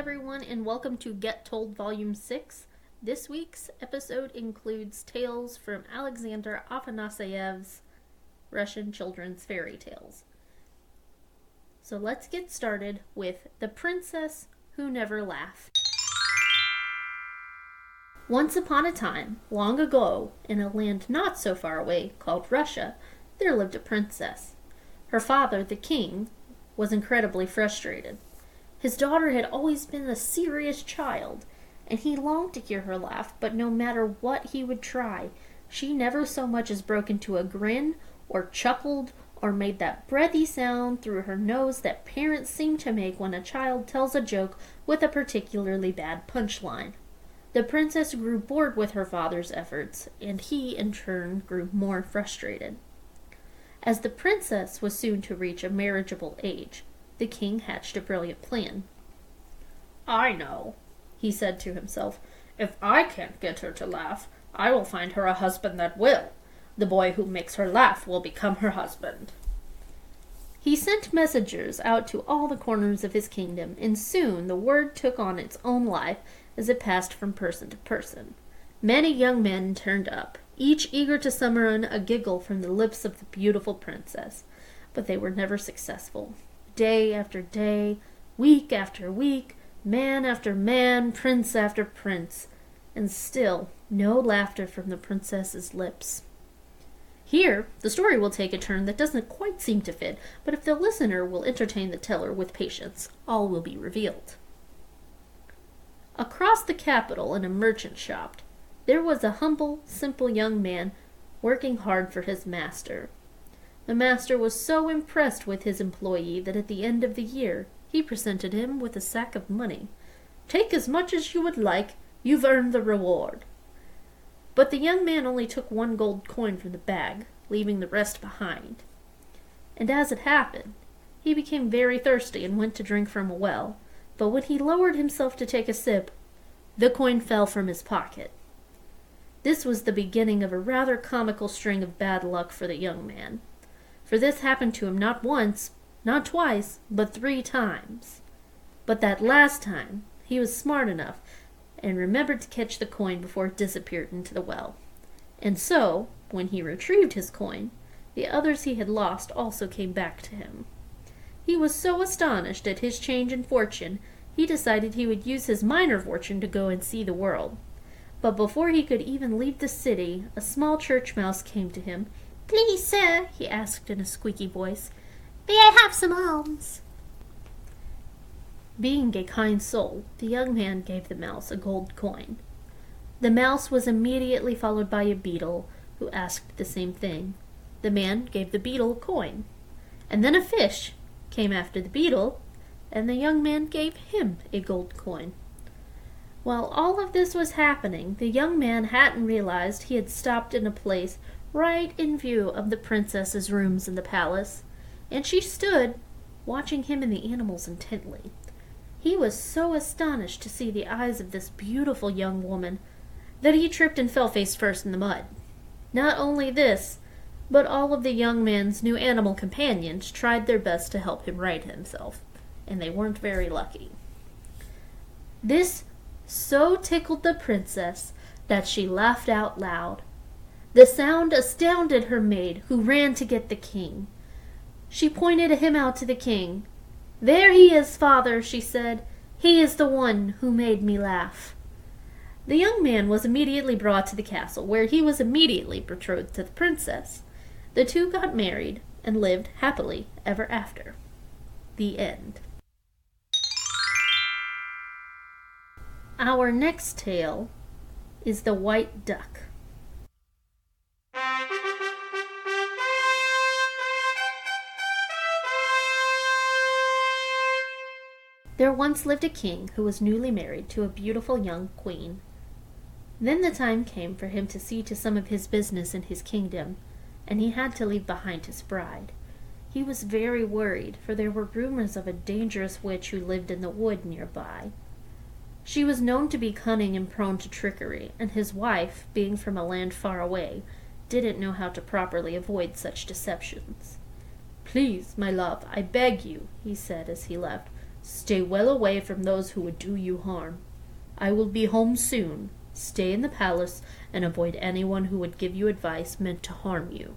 everyone, and welcome to Get Told Volume 6. This week's episode includes tales from Alexander Afanasyev's Russian children's fairy tales. So let's get started with The Princess Who Never Laughed. Once upon a time, long ago, in a land not so far away called Russia, there lived a princess. Her father, the king, was incredibly frustrated. His daughter had always been a serious child, and he longed to hear her laugh, but no matter what he would try, she never so much as broke into a grin, or chuckled, or made that breathy sound through her nose that parents seem to make when a child tells a joke with a particularly bad punchline. The princess grew bored with her father's efforts, and he, in turn, grew more frustrated. As the princess was soon to reach a marriageable age, the king hatched a brilliant plan. "I know," he said to himself. "If I can't get her to laugh, I will find her a husband that will. The boy who makes her laugh will become her husband." He sent messengers out to all the corners of his kingdom, and soon the word took on its own life as it passed from person to person. Many young men turned up, each eager to summon a giggle from the lips of the beautiful princess, but they were never successful. Day after day, week after week, man after man, prince after prince, and still no laughter from the princess's lips. Here, the story will take a turn that doesn't quite seem to fit, but if the listener will entertain the teller with patience, all will be revealed. Across the capital in a merchant shop, there was a humble, simple young man working hard for his master. The master was so impressed with his employee that at the end of the year, he presented him with a sack of money. "Take as much as you would like, you've earned the reward." But the young man only took one gold coin from the bag, leaving the rest behind. And as it happened, he became very thirsty and went to drink from a well, but when he lowered himself to take a sip, the coin fell from his pocket. This was the beginning of a rather comical string of bad luck for the young man. For this happened to him not once, not twice, but 3 times. But that last time, he was smart enough and remembered to catch the coin before it disappeared into the well. And so, when he retrieved his coin, the others he had lost also came back to him. He was so astonished at his change in fortune, he decided he would use his minor fortune to go and see the world. But before he could even leave the city, a small church mouse came to him. "Please, sir," he asked in a squeaky voice, "may I have some alms?" Being a kind soul, the young man gave the mouse a gold coin. The mouse was immediately followed by a beetle, who asked the same thing. The man gave the beetle a coin. And then a fish came after the beetle, and the young man gave him a gold coin. While all of this was happening, the young man hadn't realized he had stopped in a place right in view of the princess's rooms in the palace, and she stood watching him and the animals intently. He was so astonished to see the eyes of this beautiful young woman that he tripped and fell face first in the mud. Not only this, but all of the young man's new animal companions tried their best to help him right himself, and they weren't very lucky. This so tickled the princess that she laughed out loud. The sound astounded her maid, who ran to get the king. She pointed him out to the king. "There he is, father," she said. "He is the one who made me laugh." The young man was immediately brought to the castle, where he was immediately betrothed to the princess. The two got married and lived happily ever after. The end. Our next tale is The White Duck. There once lived a king who was newly married to a beautiful young queen. Then the time came for him to see to some of his business in his kingdom, and he had to leave behind his bride. He was very worried, for there were rumors of a dangerous witch who lived in the wood nearby. She was known to be cunning and prone to trickery, and his wife, being from a land far away, didn't know how to properly avoid such deceptions. "Please, my love, I beg you," he said as he left, Stay well away from those who would do you harm. I will be home soon. Stay in the palace and avoid anyone who would give you advice meant to harm you."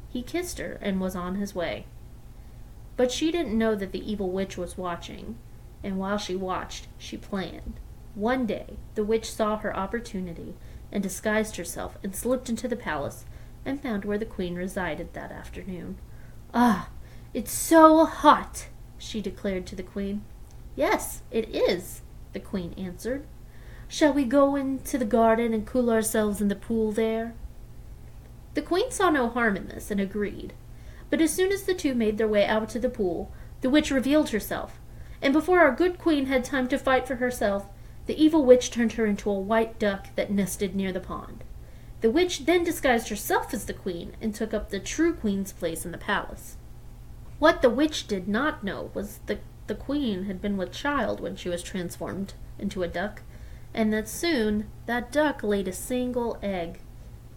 He kissed her and was on his way. But she didn't know that the evil witch was watching, and while she watched, she planned. One day, the witch saw her opportunity and disguised herself and slipped into the palace and found where the queen resided that afternoon. "Ah, it's so hot," she declared to the queen. "Yes, it is," the queen answered. "Shall we go into the garden and cool ourselves in the pool there?" The queen saw no harm in this and agreed. But as soon as the two made their way out to the pool, the witch revealed herself, and before our good queen had time to fight for herself, the evil witch turned her into a white duck that nested near the pond. The witch then disguised herself as the queen and took up the true queen's place in the palace. What the witch did not know was that the queen had been with child when she was transformed into a duck, and that soon that duck laid a single egg,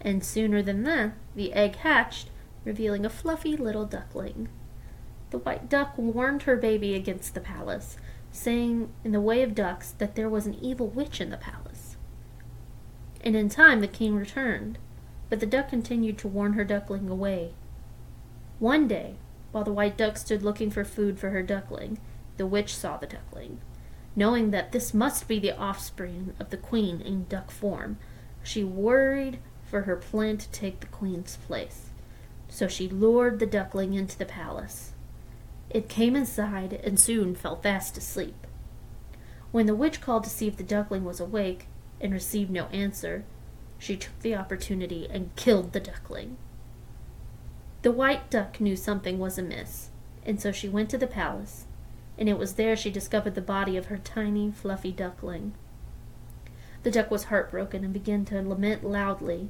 and sooner than that the egg hatched, revealing a fluffy little duckling. The white duck warned her baby against the palace, saying in the way of ducks that there was an evil witch in the palace. And in time the king returned, but the duck continued to warn her duckling away. One day, while the white duck stood looking for food for her duckling, the witch saw the duckling. Knowing that this must be the offspring of the queen in duck form, she worried for her plan to take the queen's place. So she lured the duckling into the palace. It came inside and soon fell fast asleep. When the witch called to see if the duckling was awake and received no answer, she took the opportunity and killed the duckling. The white duck knew something was amiss, and so she went to the palace, and it was there she discovered the body of her tiny, fluffy duckling. The duck was heartbroken and began to lament loudly.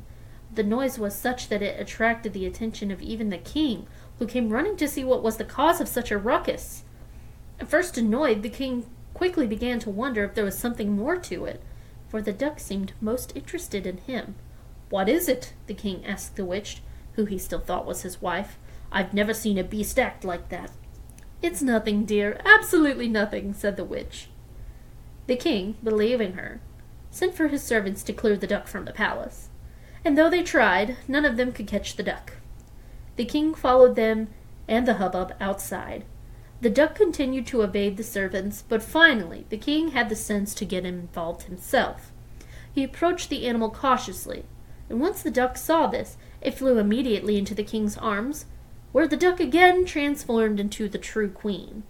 The noise was such that it attracted the attention of even the king, who came running to see what was the cause of such a ruckus. At first annoyed, the king quickly began to wonder if there was something more to it, for the duck seemed most interested in him. "What is it?" the king asked the witch, who he still thought was his wife. "I've never seen a beast act like that." "It's nothing, dear, absolutely nothing," said the witch. The king, believing her, sent for his servants to clear the duck from the palace. And though they tried, none of them could catch the duck. The king followed them and the hubbub outside. The duck continued to evade the servants, but finally the king had the sense to get involved himself. He approached the animal cautiously, and once the duck saw this, it flew immediately into the king's arms, where the duck again transformed into the true queen.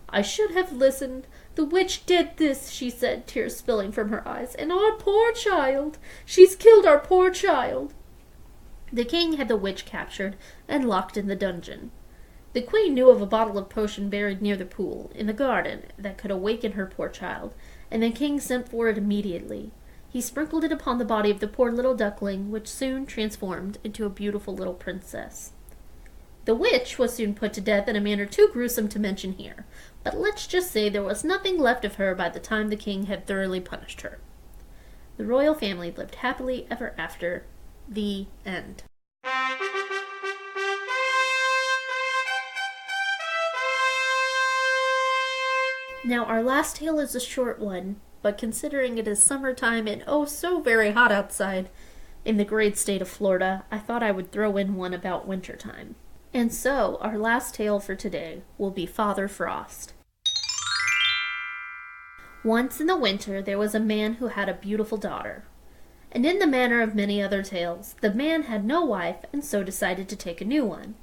"I should have listened. The witch did this," she said, tears spilling from her eyes. "And our poor child! She's killed our poor child!" The king had the witch captured and locked in the dungeon. The queen knew of a bottle of potion buried near the pool, in the garden, that could awaken her poor child, and the king sent for it immediately. He sprinkled it upon the body of the poor little duckling, which soon transformed into a beautiful little princess. The witch was soon put to death in a manner too gruesome to mention here, but let's just say there was nothing left of her by the time the king had thoroughly punished her. The royal family lived happily ever after. The end. Now, our last tale is a short one, but considering it is summertime and oh so very hot outside in the great state of Florida, I thought I would throw in one about wintertime. And so, our last tale for today will be Father Frost. Once in the winter, there was a man who had a beautiful daughter. And in the manner of many other tales, the man had no wife and so decided to take a new one.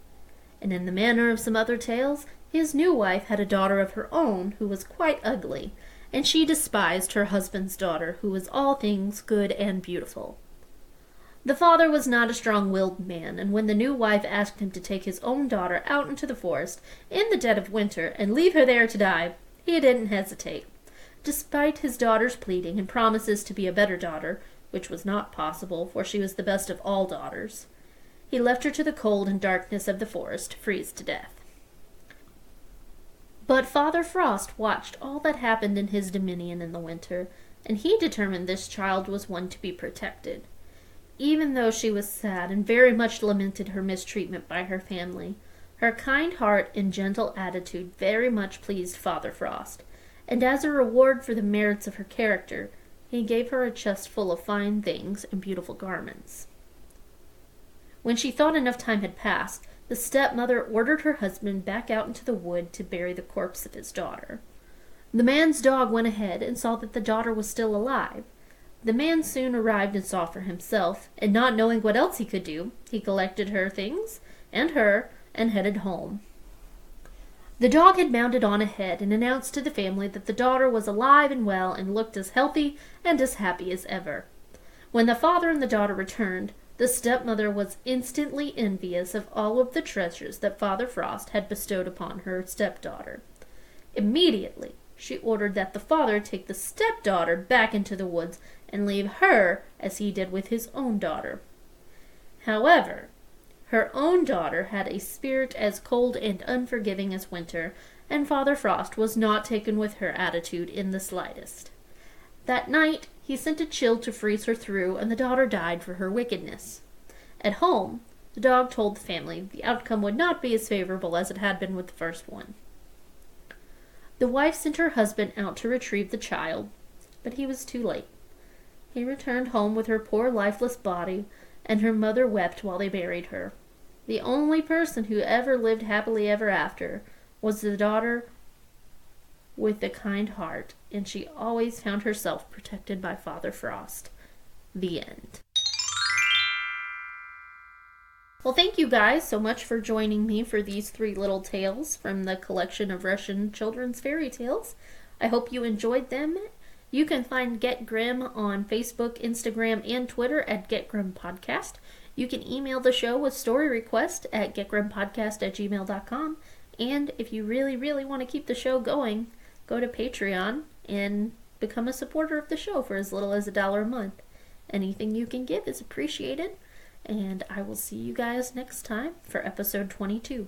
And in the manner of some other tales, his new wife had a daughter of her own who was quite ugly, and she despised her husband's daughter, who was all things good and beautiful. The father was not a strong-willed man, and when the new wife asked him to take his own daughter out into the forest in the dead of winter and leave her there to die, he didn't hesitate. Despite his daughter's pleading and promises to be a better daughter, which was not possible, for she was the best of all daughters, he left her to the cold and darkness of the forest to freeze to death. But Father Frost watched all that happened in his dominion in the winter, and he determined this child was one to be protected. Even though she was sad and very much lamented her mistreatment by her family Her kind heart and gentle attitude very much pleased Father Frost, and as a reward for the merits of her character, he gave her a chest full of fine things and beautiful garments. When she thought enough time had passed, the stepmother ordered her husband back out into the wood to bury the corpse of his daughter. The man's dog went ahead and saw that the daughter was still alive. The man soon arrived and saw for himself, and not knowing what else he could do, he collected her things, and her, and headed home. The dog had mounted on ahead and announced to the family that the daughter was alive and well and looked as healthy and as happy as ever. When the father and the daughter returned, the stepmother was instantly envious of all of the treasures that Father Frost had bestowed upon her stepdaughter. Immediately, she ordered that the father take the stepdaughter back into the woods and leave her as he did with his own daughter. However, her own daughter had a spirit as cold and unforgiving as winter, and Father Frost was not taken with her attitude in the slightest. That night, he sent a chill to freeze her through, and the daughter died for her wickedness. At home, the dog told the family the outcome would not be as favorable as it had been with the first one. The wife sent her husband out to retrieve the child, but he was too late. He returned home with her poor lifeless body, and her mother wept while they buried her. The only person who ever lived happily ever after was the daughter with the kind heart, and she always found herself protected by Father Frost. The end. Well, thank you guys so much for joining me for these 3 little tales from the collection of Russian children's fairy tales. I hope you enjoyed them. You can find Get Grim on Facebook, Instagram, and Twitter at Get Grim Podcast. You can email the show with story requests at getgrimpodcast@gmail.com. And if you really, really want to keep the show going, go to Patreon and become a supporter of the show for as little as $1 a month. Anything you can give is appreciated. And I will see you guys next time for episode 22.